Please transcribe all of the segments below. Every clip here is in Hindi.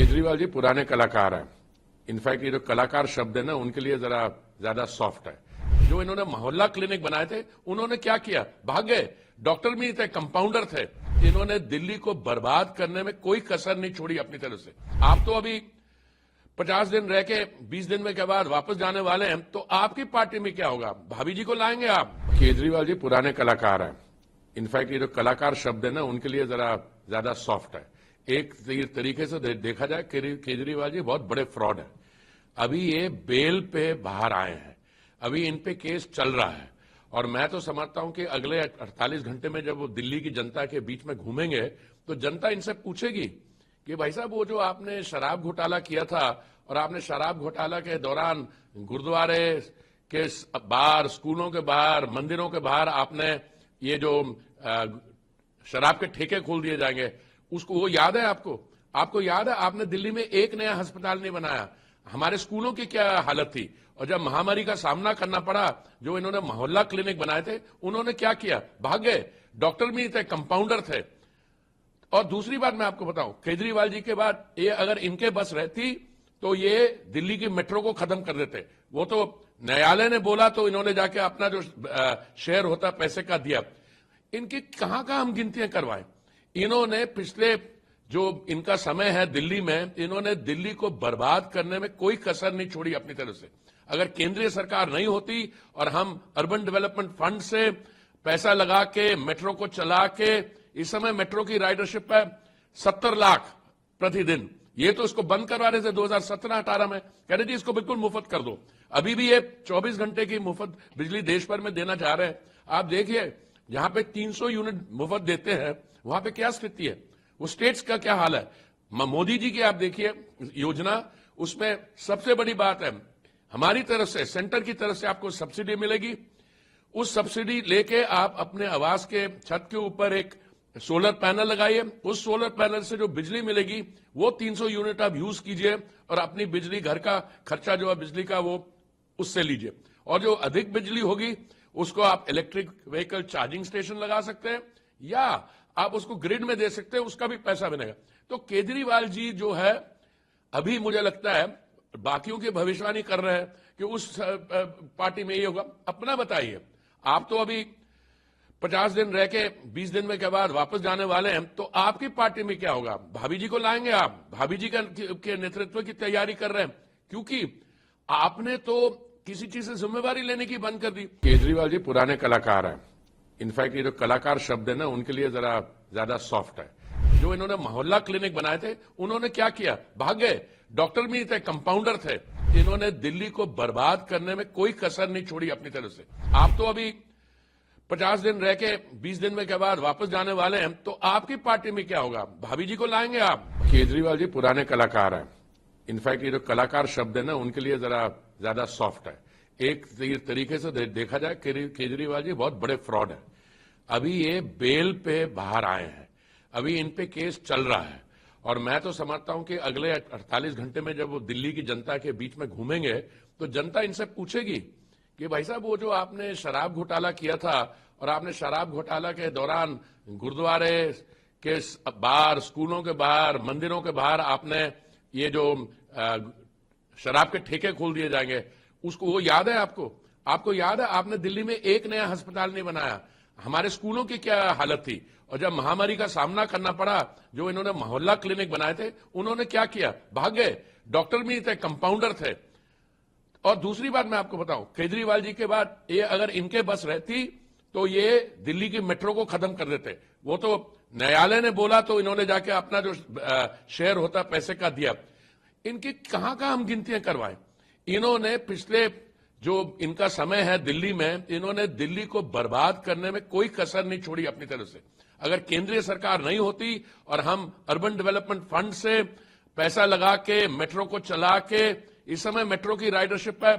केजरीवाल जी पुराने कलाकार हैं। इनफैक्ट ये जो कलाकार शब्द है ना, उनके लिए जरा ज्यादा सॉफ्ट है। जो इन्होंने मोहल्ला क्लिनिक बनाए थे, उन्होंने क्या किया? भाग गए। डॉक्टर भी थे, कंपाउंडर थे। इन्होंने दिल्ली को बर्बाद करने में कोई कसर नहीं छोड़ी अपनी तरफ से। आप तो अभी 50 दिन रह के 20 दिन के बाद वापस जाने वाले हैं, तो आपकी पार्टी में क्या होगा? भाभी जी को लाएंगे आप? केजरीवाल जी पुराने कलाकार हैं। इनफैक्ट ये जो कलाकार शब्द है ना, उनके लिए जरा ज्यादा सॉफ्ट है। एक तरीके से देखा जाए, केजरीवाल जी बहुत बड़े फ्रॉड है। अभी ये बेल पे बाहर आए हैं, अभी इन पे केस चल रहा है, और मैं तो समझता हूं कि अगले 48 घंटे में जब वो दिल्ली की जनता के बीच में घूमेंगे, तो जनता इनसे पूछेगी कि भाई साहब, वो जो आपने शराब घोटाला किया था, और आपने शराब घोटाला के दौरान गुरुद्वारे के बाहर, स्कूलों के बाहर, मंदिरों के बाहर आपने ये जो शराब के ठेके खोल दिए जाएंगे, उसको वो याद है आपको? आपको याद है आपने दिल्ली में एक नया अस्पताल नहीं बनाया? हमारे स्कूलों की क्या हालत थी? और जब महामारी का सामना करना पड़ा, जो इन्होंने मोहल्ला क्लिनिक बनाए थे, उन्होंने क्या किया? भाग गए। डॉक्टर भी थे, कंपाउंडर थे। और दूसरी बात मैं आपको बताऊं, केजरीवाल जी के बाद ये अगर इनके बस रहती, तो ये दिल्ली की मेट्रो को खत्म कर देते। वो तो न्यायालय ने बोला, तो इन्होंने जाके अपना जो शेयर होता पैसे का दिया। इनकी कहां हम गिनतियां करवाएं? इन्होंने पिछले जो इनका समय है दिल्ली में, इन्होंने दिल्ली को बर्बाद करने में कोई कसर नहीं छोड़ी अपनी तरफ से। अगर केंद्रीय सरकार नहीं होती और हम अर्बन डेवलपमेंट फंड से पैसा लगा के मेट्रो को चला के, इस समय मेट्रो की राइडरशिप है 70 लाख प्रतिदिन। ये तो इसको बंद करवा रहे थे 2017-18 में, कह रहे जी इसको बिल्कुल मुफ्त कर दो। अभी भी ये 24 घंटे की मुफ्त बिजली देश भर में देना चाह रहे हैं। आप देखिए, जहां पे 300 यूनिट मुफ्त देते हैं, वहां पे क्या स्थिति है? वो स्टेट्स का क्या हाल है? मोदी जी की आप देखिए योजना, उसमें सबसे बड़ी बात है, हमारी तरफ से, सेंटर की तरफ से आपको सब्सिडी मिलेगी। उस सब्सिडी लेके आप अपने आवास के छत के ऊपर एक सोलर पैनल लगाइए। उस सोलर पैनल से जो बिजली मिलेगी, वो 300 यूनिट आप यूज कीजिए, और अपनी बिजली, घर का खर्चा जो है बिजली का, वो उससे लीजिए। और जो अधिक बिजली होगी, उसको आप इलेक्ट्रिक व्हीकल चार्जिंग स्टेशन लगा सकते हैं, या आप उसको ग्रिड में दे सकते हैं, उसका भी पैसा बनेगा। तो केजरीवाल जी जो है, अभी मुझे लगता है बाकियों की भविष्यवाणी कर रहे हैं कि उस पार्टी में ये होगा। अपना बताइए, आप तो अभी 50 दिन रह के 20 दिन के बाद वापस जाने वाले हैं, तो आपकी पार्टी में क्या होगा? भाभी जी को लाएंगे आप? भाभी जी के नेतृत्व की तैयारी कर रहे हैं, क्योंकि आपने तो किसी चीज से जिम्मेवारी लेने की बंद कर दी। केजरीवाल जी पुराने कलाकार हैं। इनफैक्ट ये जो कलाकार शब्द है ना, उनके लिए जरा ज्यादा सॉफ्ट है। जो इन्होंने मोहल्ला क्लिनिक बनाए थे, उन्होंने क्या किया? भाग गए। डॉक्टर भी थे, कंपाउंडर थे। इन्होंने दिल्ली को बर्बाद करने में कोई कसर नहीं छोड़ी अपनी तरफ से। आप तो अभी 50 दिन रह के 20 दिन के बाद वापस जाने वाले हैं, तो आपकी पार्टी में क्या होगा? भाभी जी को लाएंगे आप? केजरीवाल जी पुराने कलाकार हैं। इनफैक्ट ये जो कलाकार शब्द है ना, उनके लिए जरा ज्यादा सॉफ्ट है। एक तरीके से देखा जाए, केजरीवाल जी बहुत बड़े फ्रॉड है। अभी ये बेल पे बाहर आए हैं, अभी इन पे केस चल रहा है, और मैं तो समझता हूं कि अगले 48 घंटे में जब वो दिल्ली की जनता के बीच में घूमेंगे, तो जनता इनसे पूछेगी कि भाई साहब, वो जो आपने शराब घोटाला किया था, और आपने शराब घोटाला के दौरान गुरुद्वारे के बाहर, स्कूलों के बाहर, मंदिरों के बाहर आपने ये जो शराब के ठेके खोल दिए जाएंगे, उसको वो याद है आपको? आपको याद है आपने दिल्ली में एक नया अस्पताल नहीं बनाया? हमारे स्कूलों की क्या हालत थी? और जब महामारी का सामना करना पड़ा, जो इन्होंने मोहल्ला क्लिनिक बनाए थे, उन्होंने क्या किया? भाग गए। डॉक्टर भी थे, कंपाउंडर थे। और दूसरी बात मैं आपको बताऊं, केजरीवाल जी के बाद ये अगर इनके बस रहती, तो ये दिल्ली की मेट्रो को खत्म कर देते। वो तो न्यायालय ने बोला, तो इन्होंने जाके अपना जो शेयर होता पैसे का दिया। इनकी कहां हम गिनतियां करवाएं? इन्होंने पिछले जो इनका समय है दिल्ली में, इन्होंने दिल्ली को बर्बाद करने में कोई कसर नहीं छोड़ी अपनी तरफ से। अगर केंद्रीय सरकार नहीं होती और हम अर्बन डेवलपमेंट फंड से पैसा लगा के मेट्रो को चला के, इस समय मेट्रो की राइडरशिप है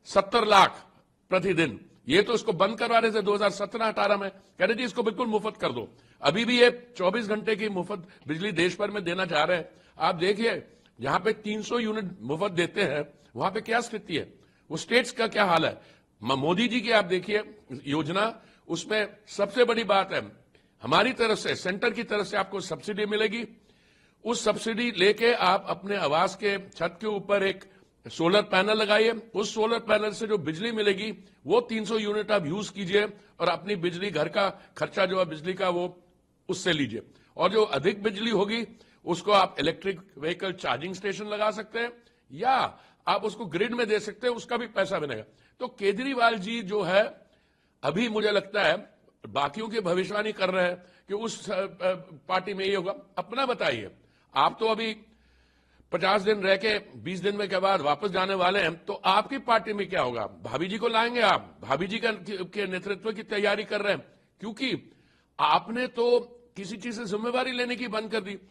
70 लाख प्रतिदिन। ये तो इसको बंद करवा रहे थे 2017-18 में, कह रहे जी इसको बिल्कुल मुफ्त कर दो। अभी भी ये 24 घंटे की मुफ्त बिजली देश भर में देना चाह रहे हैं। आप देखिए, जहां पे 300 यूनिट मुफ्त देते हैं, वहां पे क्या स्थिति है? वो स्टेट्स का क्या हाल है? मोदी जी की आप देखिए योजना, उसमें सबसे बड़ी बात है, हमारी तरफ से, सेंटर की तरफ से आपको सब्सिडी मिलेगी। उस सब्सिडी लेके आप अपने आवास के छत के ऊपर एक सोलर पैनल लगाइए। उस सोलर पैनल से जो बिजली मिलेगी वो 300 यूनिट आप यूज कीजिए और अपनी बिजली, घर का खर्चा जो है बिजली का, वो उससे लीजिए। और जो अधिक बिजली होगी उसको आप इलेक्ट्रिक व्हीकल चार्जिंग स्टेशन लगा सकते हैं या आप उसको ग्रिड में दे सकते हैं, उसका भी पैसा बनेगा। तो केजरीवाल जी जो है, अभी मुझे लगता है बाकियों की भविष्यवाणी कर रहे हैं कि उस पार्टी में ये होगा। अपना बताइए, आप तो अभी 50 दिन रह के 20 दिन में के बाद वापस जाने वाले हैं, तो आपकी पार्टी में क्या होगा? भाभी जी को लाएंगे आप? भाभी जी के नेतृत्व की तैयारी कर रहे हैं, क्योंकि आपने तो किसी चीज से जिम्मेवारी लेने की बंद कर दी।